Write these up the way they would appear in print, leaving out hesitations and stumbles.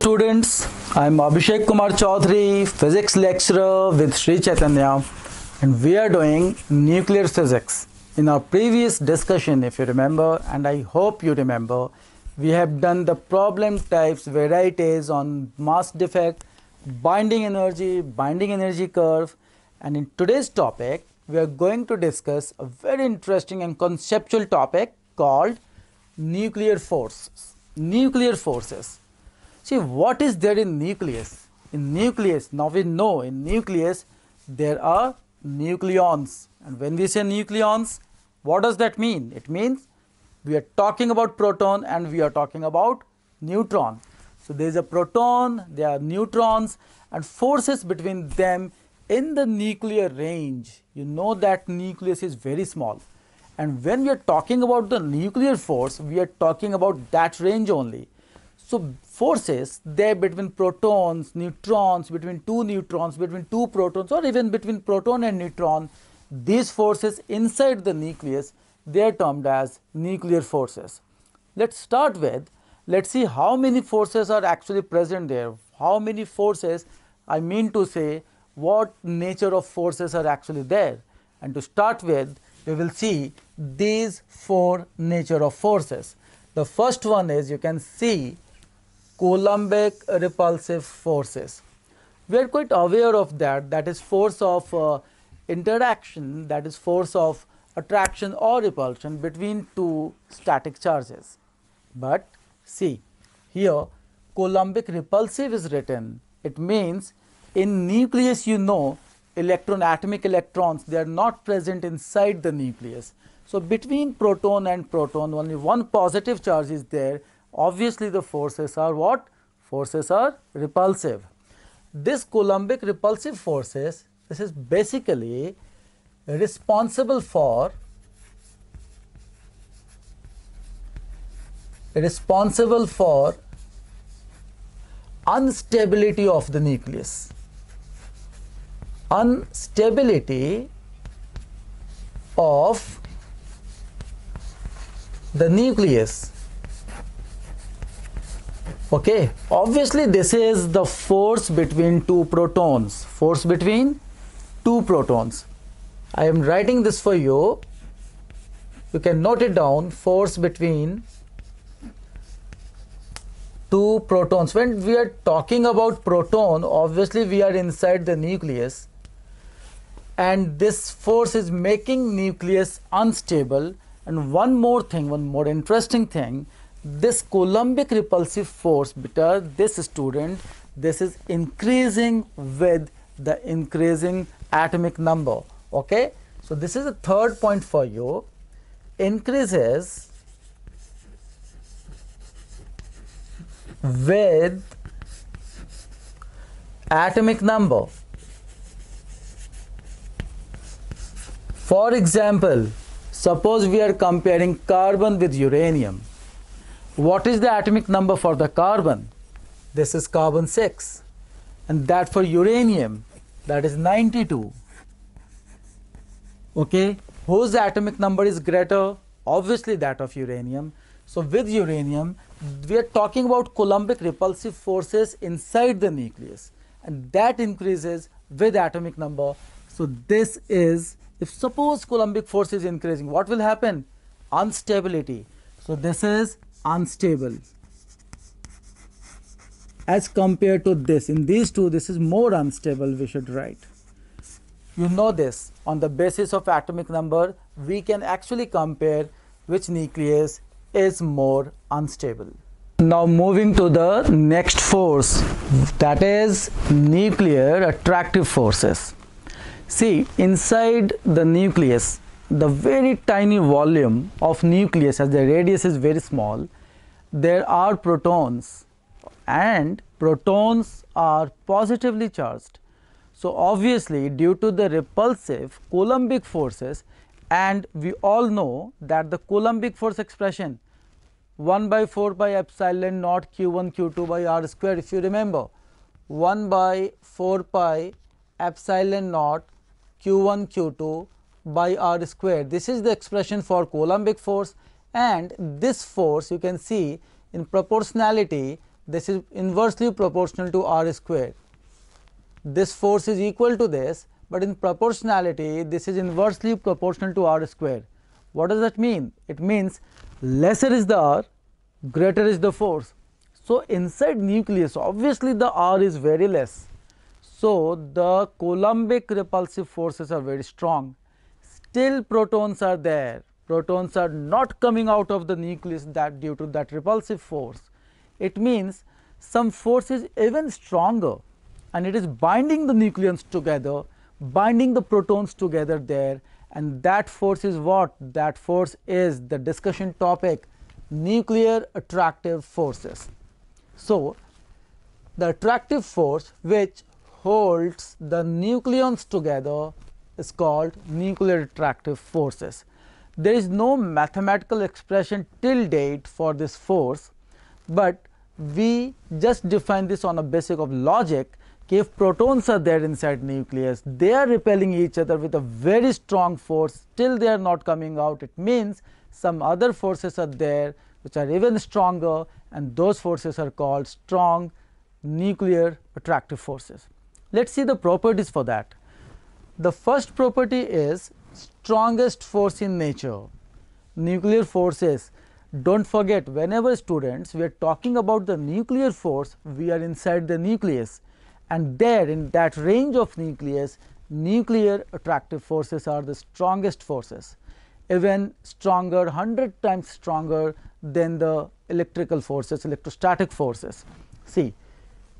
Students, I am Abhishek Kumar Chaudhary, physics lecturer with Sri Chaitanya, and we are doing nuclear physics. In our previous discussion, if you remember, and I hope you remember, we have done the problem types, varieties on mass defect, binding energy curve, and in today's topic, we are going to discuss a very interesting and conceptual topic called nuclear forces. Nuclear forces. See, what is there in nucleus? In nucleus, now we know in nucleus there are nucleons. And when we say nucleons, what does that mean? It means we are talking about proton and we are talking about neutron. So there is a proton, there are neutrons, and forces between them in the nuclear range. You know that nucleus is very small. And when we are talking about the nuclear force, we are talking about that range only. So forces there between protons, neutrons, between two protons, or even between proton and neutron, these forces inside the nucleus, they are termed as nuclear forces. Let's start with, let's see how many forces are actually present there. How many forces, I mean to say, what nature of forces are actually there. And to start with, we will see these four nature of forces. The first one is, you can see, Coulombic repulsive forces. We are quite aware of that, that is force of interaction, that is force of attraction or repulsion between two static charges. But see, here Coulombic repulsive is written. It means in nucleus, you know, atomic electrons, they are not present inside the nucleus. So between proton and proton, only one positive charge is there. Obviously, the forces are what? Forces are repulsive. This Coulombic repulsive forces, this is basically responsible for instability of the nucleus. Instability of the nucleus. Okay, obviously this is the force between two protons. Force between two protons. I am writing this for you. You can note it down. Force between two protons. When we are talking about proton, obviously we are inside the nucleus. And this force is making nucleus unstable. And one more thing, one more interesting thing, this Coulombic repulsive force, this student, this is increasing with the increasing atomic number. Okay, so this is the third point for you. Increases with atomic number. For example, suppose we are comparing carbon with uranium. What is the atomic number for the carbon? This is carbon 6. And that for uranium, that is 92. Okay, whose atomic number is greater? Obviously that of uranium. So with uranium, we are talking about Coulombic repulsive forces inside the nucleus. And that increases with atomic number. So this is, if suppose Coulombic force is increasing, what will happen? Instability. So this is unstable as compared to this. In these two, this is more unstable, we should write. You know this, on the basis of atomic number, we can actually compare which nucleus is more unstable. Now moving to the next force, that is nuclear attractive forces. See, inside the nucleus, the very tiny volume of nucleus, as the radius is very small, there are protons, and protons are positively charged. So obviously due to the repulsive Coulombic forces, and we all know that the Coulombic force expression 1 by 4 pi epsilon naught q1 q2 by r square, if you remember, 1 by 4 pi epsilon naught q1 q2 by r square. This is the expression for Coulombic force, and this force you can see in proportionality this is inversely proportional to r square. This force is equal to this, but in proportionality this is inversely proportional to r square. What does that mean? It means lesser is the r, greater is the force. So inside nucleus obviously the r is very less, so the Coulombic repulsive forces are very strong. Still protons are there, protons are not coming out of the nucleus that due to that repulsive force. It means some force is even stronger and it is binding the nucleons together, binding the protons together there, and that force is what? That force is the discussion topic, nuclear attractive forces. So the attractive force which holds the nucleons together is called nuclear attractive forces. There is no mathematical expression till date for this force, but we just define this on a basis of logic. If protons are there inside nucleus, they are repelling each other with a very strong force, still they are not coming out. It means some other forces are there which are even stronger, and those forces are called strong nuclear attractive forces. Let us see the properties for that. The first property is strongest force in nature. Nuclear forces, don't forget, whenever students we are talking about the nuclear force, we are inside the nucleus, and there in that range of nucleus, nuclear attractive forces are the strongest forces, even stronger, 100 times stronger than the electrical forces, electrostatic forces. See,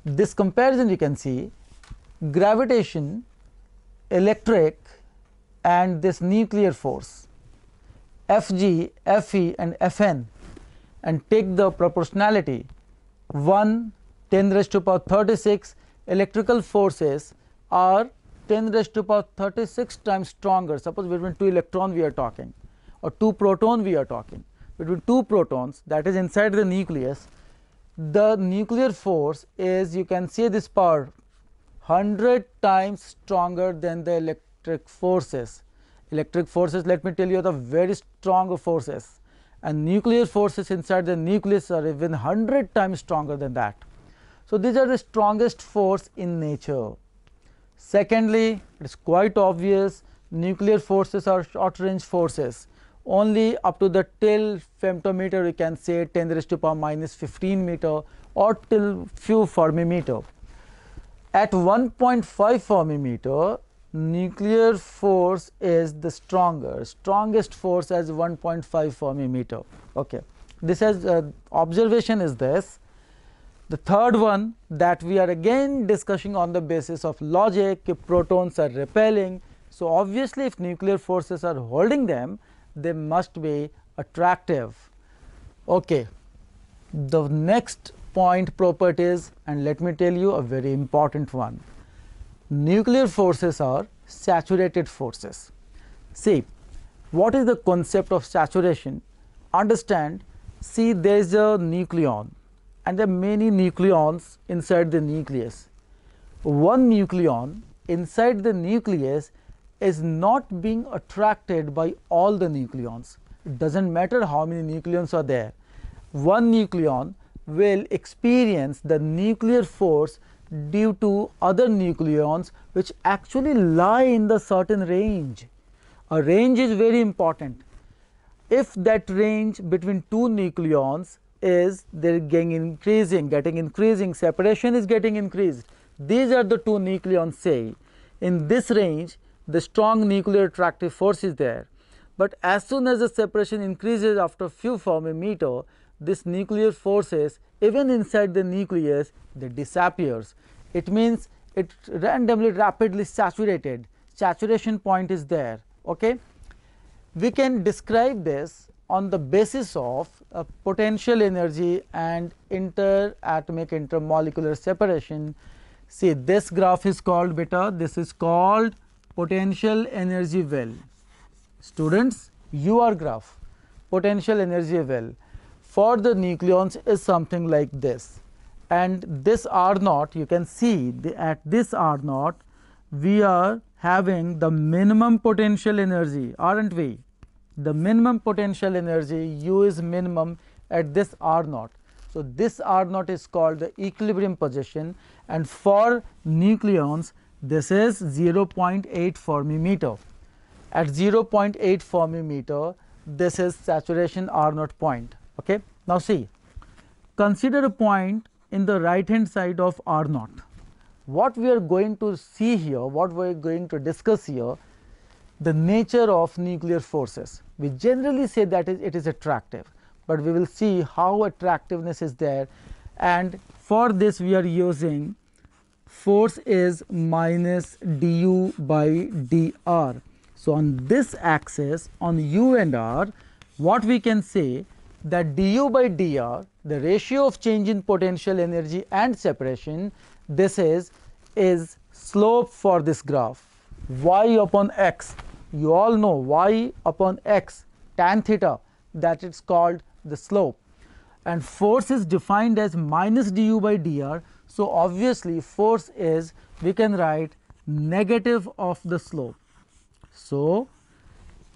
this comparison you can see, gravitation, electric and this nuclear force, Fg, Fe and Fn, and take the proportionality, 1 10 raised to power 36 electrical forces are 10 raised to power 36 times stronger. Suppose between 2 electron we are talking, or 2 proton we are talking, between 2 protons that is inside the nucleus, the nuclear force is, you can see this power, 100 times stronger than the electric forces. Electric forces, let me tell you, are the very strong forces, and nuclear forces inside the nucleus are even 100 times stronger than that. So these are the strongest force in nature. Secondly, it is quite obvious, nuclear forces are short range forces, only up to the till femtometer, we can say 10 raised to power minus 15 meter, or till few Fermi meter. At 1.5 Fermi meter, nuclear force is the strongest force as 1.5 Fermi meter. Okay, this has observation is this. The third one that we are again discussing on the basis of logic, if protons are repelling, so obviously if nuclear forces are holding them, they must be attractive. Okay, the next point, properties, and let me tell you a very important one. Nuclear forces are saturated forces. See, what is the concept of saturation? Understand, see, there is a nucleon and there are many nucleons inside the nucleus. One nucleon inside the nucleus is not being attracted by all the nucleons. It does not matter how many nucleons are there. One nucleon will experience the nuclear force due to other nucleons which actually lie in the certain range. A range is very important. If that range between two nucleons is they're getting increasing, separation is getting increased. These are the two nucleons, say, in this range the strong nuclear attractive force is there, but as soon as the separation increases after few Fermi meter, this nuclear forces even inside the nucleus they disappears. It means it randomly rapidly saturated, saturation point is there. Okay, we can describe this on the basis of potential energy and interatomic intermolecular separation. See, this graph is called beta, this is called potential energy well. Students, UR graph, potential energy well for the nucleons is something like this, and this R naught, you can see at this R naught we are having the minimum potential energy, aren't we? The minimum potential energy U is minimum at this R naught. So this R naught is called the equilibrium position, and for nucleons this is 0.8 Fermi meter. At 0.8 Fermi meter, this is saturation R naught point. Okay. Now see, consider a point in the right hand side of R naught. What we are going to see here, what we are going to discuss here, the nature of nuclear forces. We generally say that it is attractive, but we will see how attractiveness is there, and for this we are using force is minus du by dr. So on this axis, on u and r, what we can say that du by dr, the ratio of change in potential energy and separation, this is slope for this graph, y upon x. You all know y upon x tan theta, that is called the slope, and force is defined as minus du by dr. So obviously force is, we can write negative of the slope. So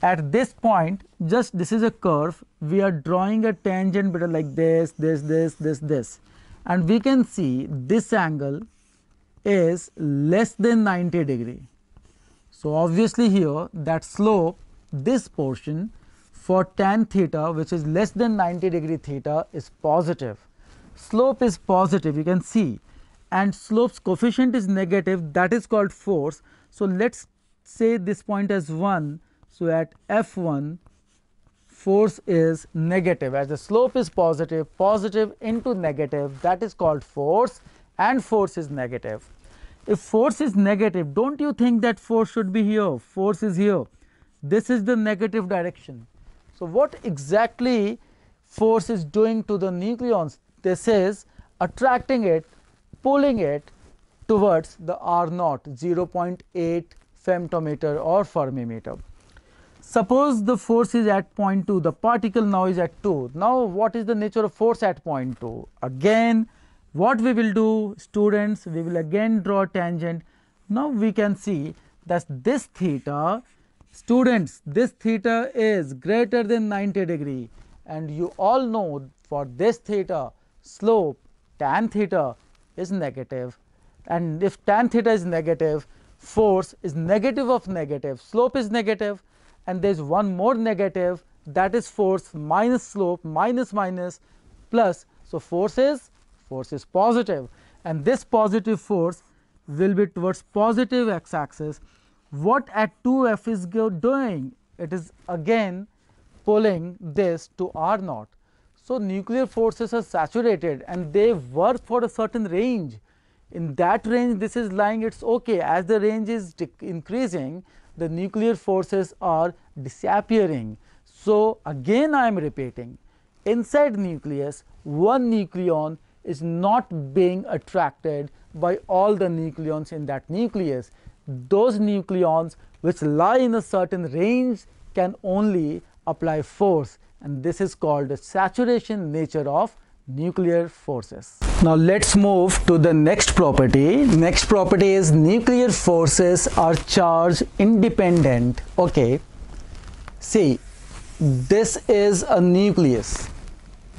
at this point, just this is a curve, we are drawing a tangent bit like this, and we can see this angle is less than 90 degree. So obviously here that slope, this portion for tan theta, which is less than 90 degree theta, is positive. Slope is positive, you can see, and slope's coefficient is negative, that is called force. So let's say this point as 1. So at F1 force is negative, as the slope is positive, positive into negative, that is called force, and force is negative. If force is negative, don't you think that force should be here? Force is here. This is the negative direction. So what exactly force is doing to the nucleons? This is attracting it, pulling it towards the R naught, 0.8 femtometer or Fermi meter. Suppose the force is at point 2, the particle now is at 2. Now what is the nature of force at point 2? Again, what we will do, students, we will again draw a tangent. Now we can see that this theta, students, this theta is greater than 90 degree, and you all know for this theta, slope tan theta is negative, and if tan theta is negative, force is negative of negative, slope is negative, and there is one more negative, that is force minus slope, minus minus plus. So force is positive, and this positive force will be towards positive x axis. What at 2f is doing? It is again pulling this to R naught. So nuclear forces are saturated and they work for a certain range. In that range this is lying, it's okay. As the range is increasing, the nuclear forces are disappearing. So again I am repeating, inside nucleus, one nucleon is not being attracted by all the nucleons in that nucleus. Those nucleons which lie in a certain range can only apply force, and this is called the saturation nature of nuclear forces. Now let's move to the next property. Next property is nuclear forces are charge independent. Okay, see, this is a nucleus.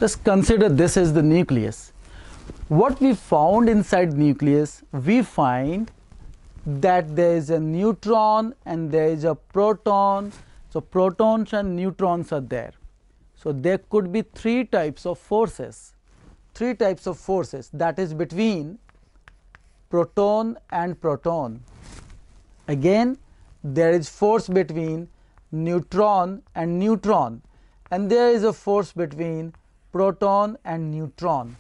Just consider this is the nucleus. What we found inside nucleus, we find that there is a neutron and there is a proton. So protons and neutrons are there. So there could be three types of forces. That is between proton and proton. Again, there is force between neutron and neutron, and there is a force between proton and neutron.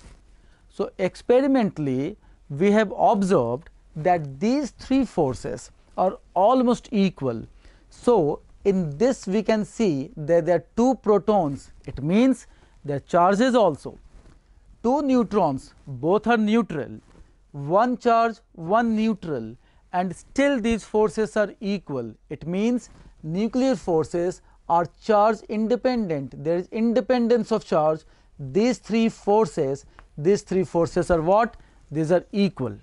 So experimentally we have observed that these three forces are almost equal. So in this we can see that there are two protons, it means their charges also. Two neutrons, both are neutral, one charge, one neutral, and still these forces are equal. It means nuclear forces are charge independent. There is independence of charge. These three forces are what? These are equal.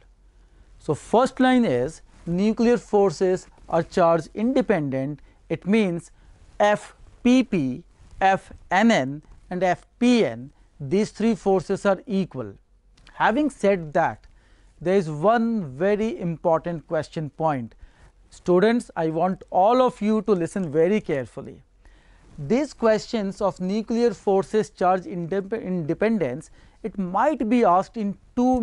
So first line is nuclear forces are charge independent. It means FPP, FNN and FPN, these three forces are equal. Having said that, there is one very important question point. Students, I want all of you to listen very carefully. These questions of nuclear forces charge independence, it might be asked in two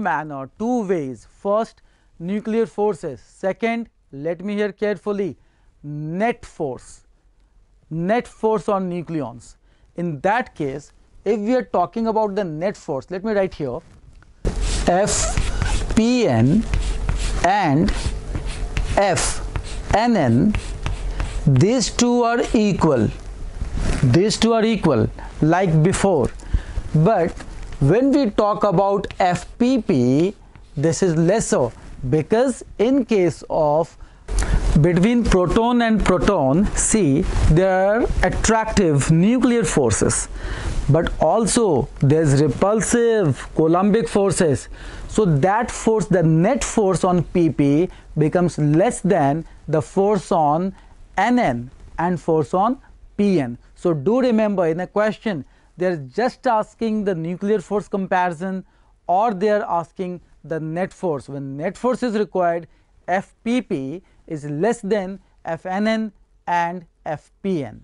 ways. First, nuclear forces. Second, let me hear carefully, net force on nucleons. In that case, if we are talking about the net force, let me write here Fpn and Fnn, these two are equal. These two are equal like before, but when we talk about FPP, this is lesser, because in case of between proton and proton, see, there are attractive nuclear forces, but also there is repulsive Coulombic forces. So that force, the net force on PP becomes less than the force on Nn and force on Pn. So do remember, in a question they are just asking the nuclear force comparison, or they are asking the net force. When net force is required, FPP is less than Fnn and Fpn.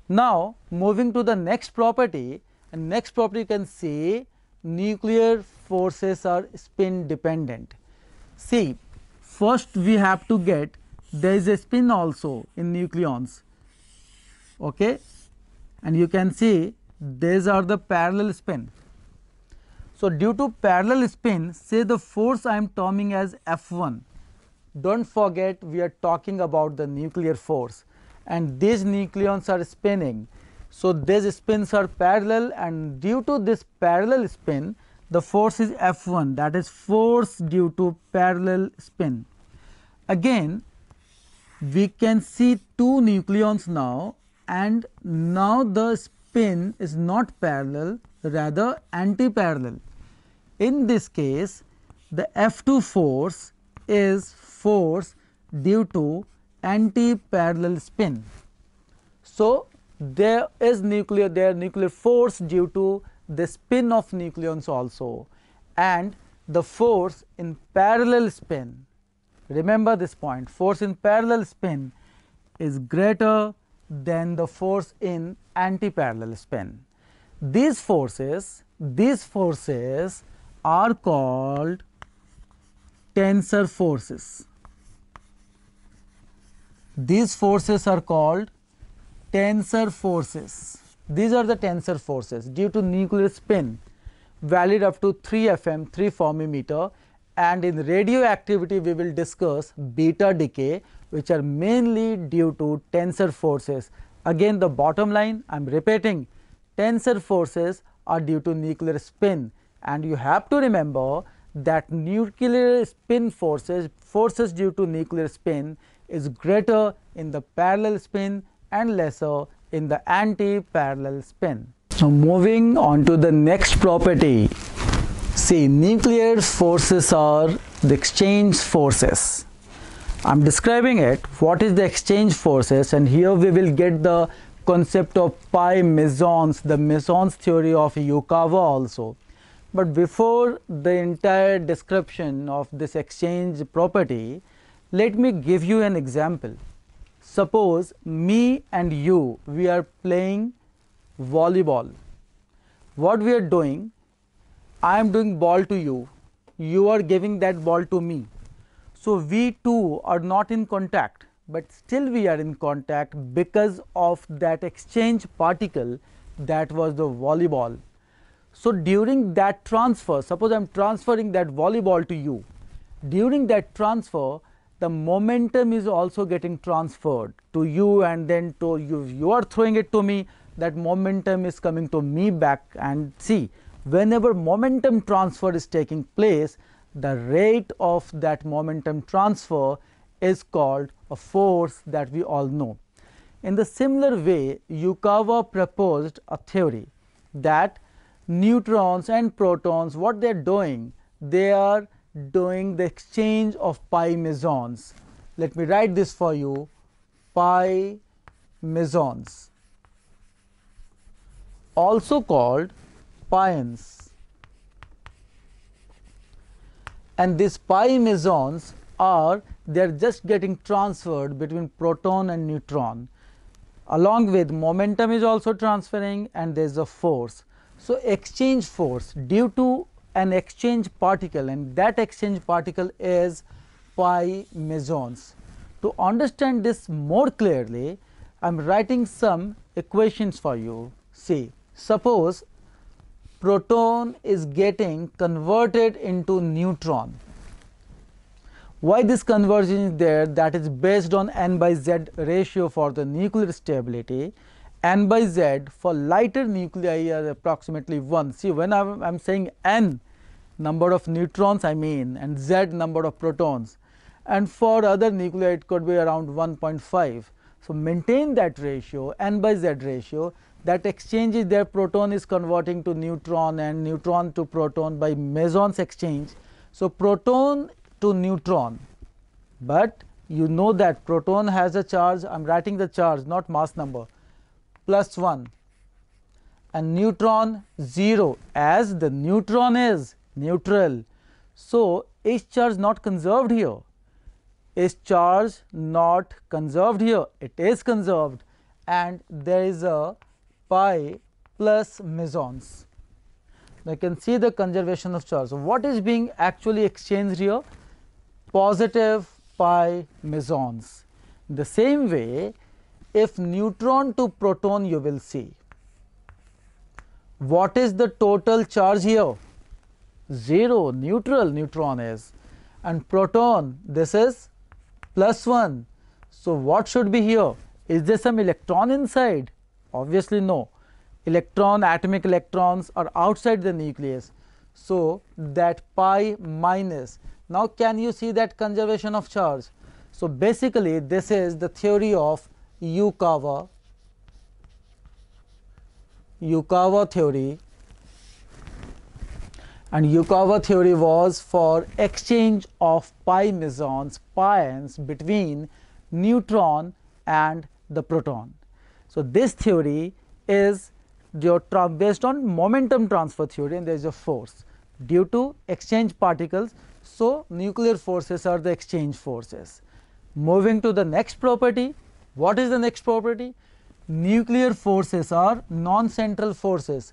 Now moving to the next property, and next property you can see nuclear forces are spin dependent. See, first we have to get, there is a spin also in nucleons, okay, and you can see these are the parallel spin. So due to parallel spin, say the force I am terming as F1. Don't forget, we are talking about the nuclear force, and these nucleons are spinning. So these spins are parallel, and due to this parallel spin, the force is F1, that is force due to parallel spin. Again, we can see two nucleons now, and now the spin is not parallel, rather anti-parallel. In this case, the F2 force is force due to anti-parallel spin. So there is nuclear force due to the spin of nucleons also, and the force in parallel spin, remember this point, force in parallel spin is greater than the force in anti-parallel spin. These forces are called tensor forces. These forces are called tensor forces. These are the tensor forces due to nuclear spin, valid up to 3 FM, 3 Fermi meter, and in radioactivity we will discuss beta decay, which are mainly due to tensor forces. Again, the bottom line, I am repeating, tensor forces are due to nuclear spin, and you have to remember that nuclear spin forces due to nuclear spin is greater in the parallel spin and lesser in the anti-parallel spin. Now moving on to the next property. See, nuclear forces are the exchange forces. I am describing it, what is the exchange forces, and here we will get the concept of pi mesons, the mesons theory of Yukawa also. But before the entire description of this exchange property, let me give you an example. Suppose me and you, we are playing volleyball. What we are doing, I am doing ball to you, you are giving that ball to me. So we two are not in contact, but still we are in contact because of that exchange particle, that was the volleyball. So during that transfer, suppose I am transferring that volleyball to you, during that transfer the momentum is also getting transferred to you, and then to you, you are throwing it to me, that momentum is coming to me back. And see, whenever momentum transfer is taking place, the rate of that momentum transfer is called a force that we all know. In the similar way, Yukawa proposed a theory that neutrons and protons, what they are doing, they are doing the exchange of pi mesons. Let me write this for you, pi mesons, also called pions, and these pi mesons are, they are just getting transferred between proton and neutron. Along with momentum is also transferring, and there is a force. So exchange force due to an exchange particle, and that exchange particle is pi mesons. To understand this more clearly, I am writing some equations for you. See, suppose proton is getting converted into neutron. Why this conversion is there? That is based on n by z ratio for the nuclear stability. N by z for lighter nuclei are approximately 1. See, when I am saying n number of neutrons I mean, and z number of protons, and for other nuclei it could be around 1.5. So maintain that ratio, n by z ratio. That exchange is there, proton is converting to neutron and neutron to proton by mesons exchange. So proton to neutron, but you know that proton has a charge, I am writing the charge not mass number, +1, and neutron 0, as the neutron is neutral. So H charge not conserved here, H charge not conserved here, it is conserved, and there is a pi plus mesons. Now you can see the conservation of charge. So what is being actually exchanged here? Positive pi mesons. The same way, if neutron to proton, you will see what is the total charge here? 0, neutral neutron is, and proton, this is +1. So what should be here? Is there some electron inside? Obviously no. Electron, atomic electrons are outside the nucleus. So that pi minus. Now can you see that conservation of charge? So basically this is the theory of Yukawa theory, and Yukawa theory was for exchange of pi mesons, pions between neutron and the proton. So this theory is based on momentum transfer theory, and there is a force due to exchange particles. So nuclear forces are the exchange forces. Moving to the next property. What is the next property? Nuclear forces are non-central forces.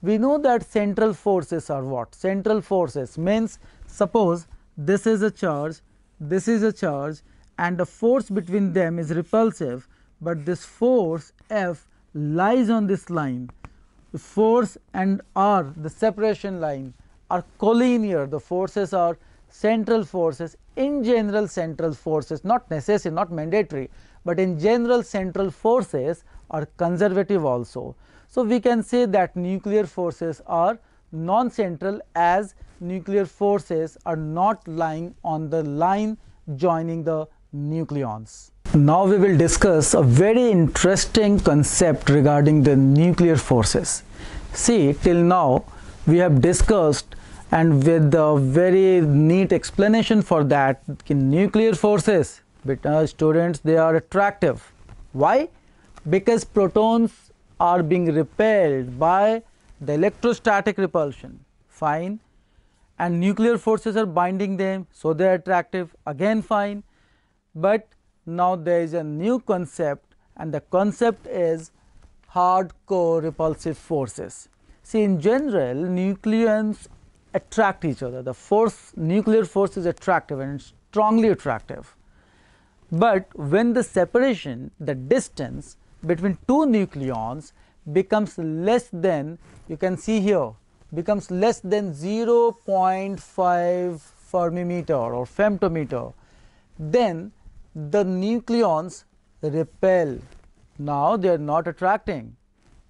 We know that central forces are what? Central forces means, suppose this is a charge, this is a charge, and the force between them is repulsive, but this force F lies on this line. The force and R, the separation line, are collinear. The forces are central forces. In general, central forces, not necessary, not mandatory, but in general central forces are conservative also. So we can say that nuclear forces are non-central, as nuclear forces are not lying on the line joining the nucleons. Now we will discuss a very interesting concept regarding the nuclear forces. See, till now we have discussed, and with a very neat explanation for that, nuclear forces, students, they are attractive. Why? Because protons are being repelled by the electrostatic repulsion, fine, and nuclear forces are binding them, so they are attractive, again fine. But now there is a new concept, and the concept is hardcore repulsive forces. See, in general, nucleons attract each other. The force, nuclear force is attractive and strongly attractive. But when the separation, the distance between two nucleons becomes less than, you can see here, becomes less than 0.5 fermimeter or femtometer, then the nucleons repel. Now they are not attracting,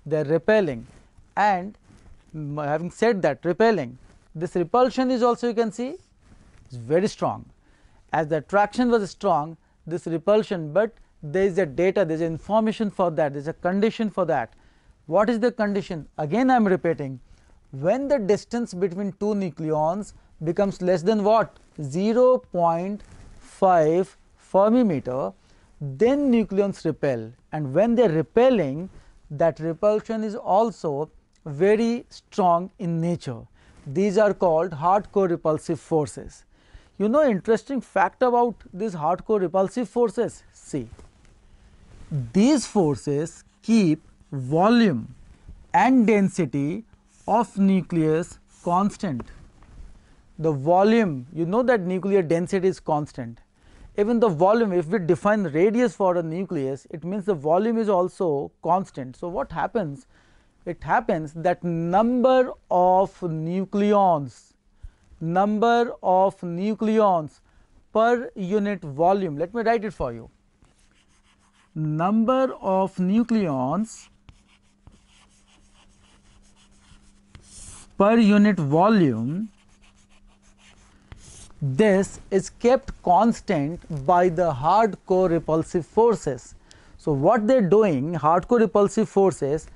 they are repelling. And having said that, repelling, this repulsion is also, you can see, is very strong. As the attraction was strong, this repulsion, but there is a data, there is information for that, there is a condition for that. What is the condition? Again I am repeating, when the distance between two nucleons becomes less than what? 0.5 fermimeter, then nucleons repel, and when they are repelling, that repulsion is also very strong in nature. These are called hardcore repulsive forces. You know, interesting fact about these hardcore repulsive forces? See, these forces keep volume and density of nucleus constant. The volume, you know that nuclear density is constant. Even the volume, if we define radius for a nucleus, it means the volume is also constant. So, what happens? It happens that number of nucleons per unit volume, let me write it for you. Number of nucleons per unit volume, this is kept constant by the hardcore repulsive forces. So, what they are doing, hardcore repulsive forces,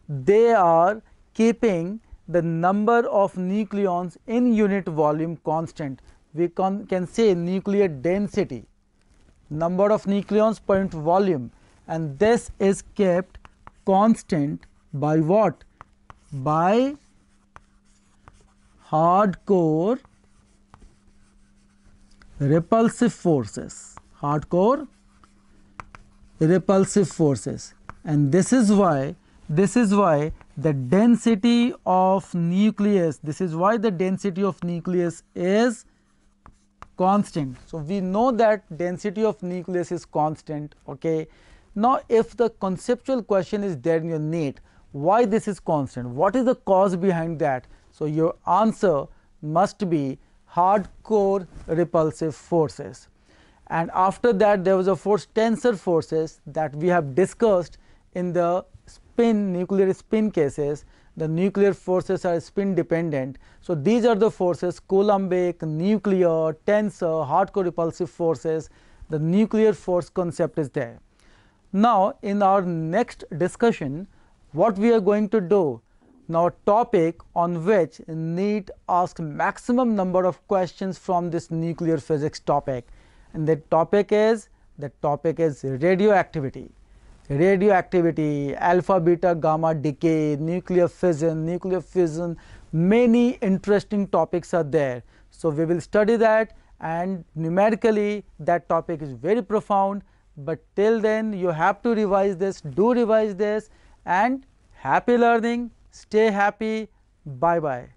they are keeping the number of nucleons in unit volume constant. We can say nuclear density, number of nucleons per unit volume, and this is kept constant by what? By hardcore repulsive forces, hardcore repulsive forces. And this is why the density of nucleus, is constant. So, we know that density of nucleus is constant. Okay. Now, if the conceptual question is there in your NEET, why this is constant? What is the cause behind that? So, your answer must be hardcore repulsive forces. And after that, there was a force, tensor forces, that we have discussed in the nuclear spin cases. The nuclear forces are spin dependent. So, these are the forces: Coulombic, nuclear, tensor, hardcore repulsive forces. The nuclear force concept is there. Now, in our next discussion, what we are going to do? Now, topic on which NEET asks maximum number of questions from this nuclear physics topic, and the topic is radioactivity. Radioactivity, alpha, beta, gamma decay, nuclear fission, many interesting topics are there. So, we will study that, and numerically that topic is very profound, but till then you have to revise this, do revise this, and happy learning, stay happy, bye bye.